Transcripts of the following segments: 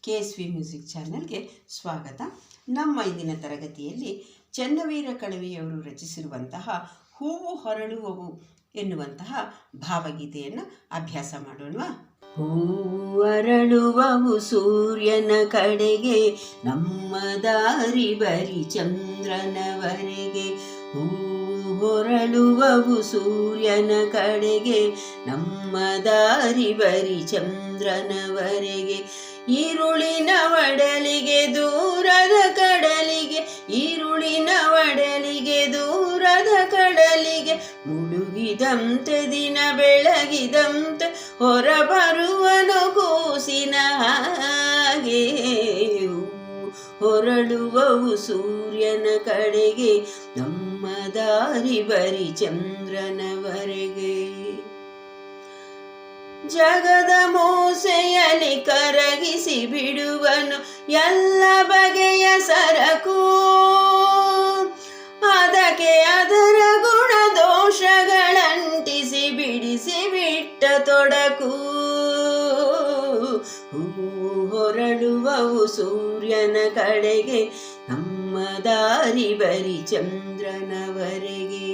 KSV music ಚಾನೆಲ್ಗೆ ಸ್ವಾಗತ. ನಮ್ಮ ಇಂದಿನ ತರಗತಿಯಲ್ಲಿ ಚೆನ್ನವೀರ ಕಣವಿಯವರು ರಚಿಸಿರುವಂತಹ ಹೂವು ಹೊರಳುವವು ಎನ್ನುವಂತಹ ಭಾವಗೀತೆಯನ್ನು ಅಭ್ಯಾಸ ಮಾಡೋಣ. ಹೂವು ಅರಳುವವು ಸೂರ್ಯನ ಕಡೆಗೆ, ನಮ್ಮ ದಾರಿ ಬರಿ ಚಂದ್ರನವರೆಗೆ. ಹೂವು ಹೊರಳುವವು ಸೂರ್ಯನ ಕಡೆಗೆ, ನಮ್ಮ ದಾರಿ ಬರಿ ಚಂದ್ರನವರೆಗೆ. ಈರುಳಿನ ಒಡಲಿಗೆ ದೂರದ ಕಡಲಿಗೆ, ಈರುಳಿನ ಒಡಲಿಗೆ ದೂರದ ಕಡಲಿಗೆ. ಮುಳುಗಿದಂತೆ ದಿನ ಬೆಳಗಿದಂತೆ ಹೊರಬರುವನು ಕೂಸಿನ ಹಾಗೆ. ಹೊರಳುವವು ಸೂರ್ಯನ ಕಡೆಗೆ, ನಮ್ಮ ದಾರಿ ಬರಿ ಚಂದ್ರನವರೆಗೆ. ಜಗದ ಮೋಸೆಯಲ್ಲಿ ಕರಗಿಸಿ ಬಿಡುವನು ಎಲ್ಲ ಬಗೆಯ ಸರಕು, ಅದಕ್ಕೆ ಅದರ ಗುಣ ದೋಷಗಳಂಟಿಸಿ ಬಿಡಿಸಿ ಬಿಟ್ಟ ತೊಡಕು. ಹೊರಳುವವು ಸೂರ್ಯನ ಕಡೆಗೆ, ನಮ್ಮ ದಾರಿ ಬರಿ ಚಂದ್ರನವರೆಗೆ.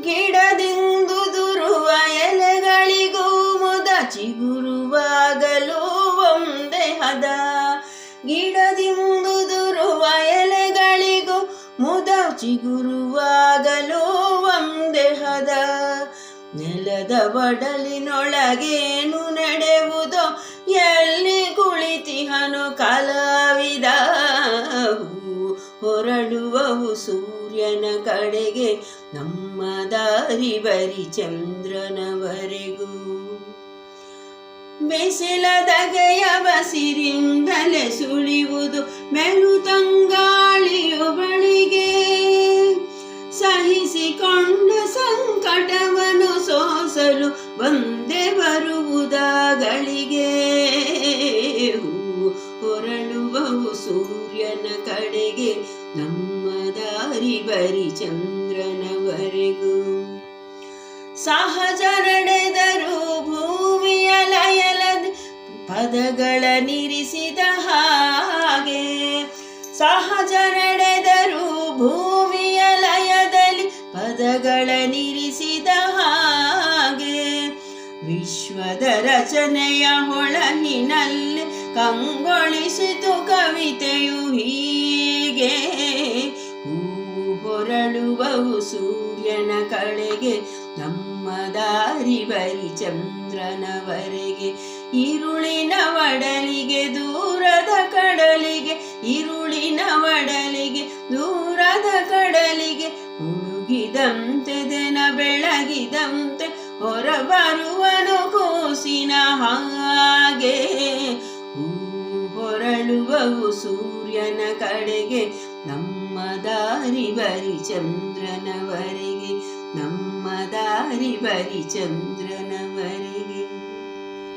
ಗಿಡದಿಂದುದುರುವ ಎಲೆಗಳಿಗೂ ಮುದ ಚಿಗುರುವಾಗಲು ಒಂದೇ ಹದ. ಗಿಡದಿಂದುದುರುವ ಎಲೆಗಳಿಗೂ ಮುದ ಚಿಗುರುವಾಗಲು ಒಂದೇ ಹದ. ನೆಲದ ಒಡಲಿನೊಳಗೇನು ನಡೆಯುವುದೋ ಎಲ್ಲಿ ಕುಳಿತಿಹನು ಕಲಾವಿದ. ಹೊರಳುವವು ಸೂರ್ಯನ ಕಡೆಗೆ, ನಮ್ಮ ದಾರಿ ಬರಿ ಚಂದ್ರನವರೆಗೂ. ಬಿಸಿಲದಗೆಯ ಬಸಿರಿಂದಲೇ ಸುಳಿಯುವುದು ಮೆಲುತಂಗಾಳಿಯು ಬಳಿಗೆ. ಸಹಿಸಿಕೊಂಡ ಸಂಕಟವನ್ನು ಸೋಸಲು ಬಂದೇ ಬರುವುದಾಗಳಿಗೆ. ಹೊರಳುವವು ಸೂರ್ಯನ ಕಡೆಗೆ, ನಮ್ಮ ದಾರಿ ಬರಿ ಚಂದ್ರನವರೆಗೂ. ಸಹಜ ನಡೆದರು ಭೂಮಿಯ ಲಯಲದೆ ಪದಗಳ ನಿರಿಸಿದ ಹಾಗೆ. ಸಹಜ ನಡೆದರು ಭೂಮಿಯ ಲಯದಲ್ಲಿ ಪದಗಳ ನಿರಿಸಿದ ಹಾಗೆ. ವಿಶ್ವದ ರಚನೆಯ ಹೊಳಹಿನಲ್ಲಿ ಕಂಗೊಳಿಸಿತು ಕವಿತೆಯು ಹೀಗೆ. ಹೂವು ಹೊರಳುವವು ಸೂರ್ಯನ ಕಡೆಗೆ, ನಮ್ಮ ದಾರಿ ಬರಿ ಚಂದ್ರನವರೆಗೆ. ಈರುಳಿನ ಒಡಲಿಗೆ ದೂರದ ಕಡಲಿಗೆ, ಈರುಳಿನ ಒಡಲಿಗೆ ದೂರದ ಕಡಲಿಗೆ. ಮುಳುಗಿದಂತೆ ದಿನ ಬೆಳಗಿದಂತೆ ಹೊರಬರುವನು ಕೂಸಿನ ಹಾಗೆ. ಹೊರಳುವವು ಸೂರ್ಯನ ಕಡೆಗೆ, ನಮ್ಮ ದಾರಿ ಬರಿ ಚಂದ್ರನವರೆಗೆ, ನಮ್ಮ ದಾರಿ ಬರಿ ಚಂದ್ರನ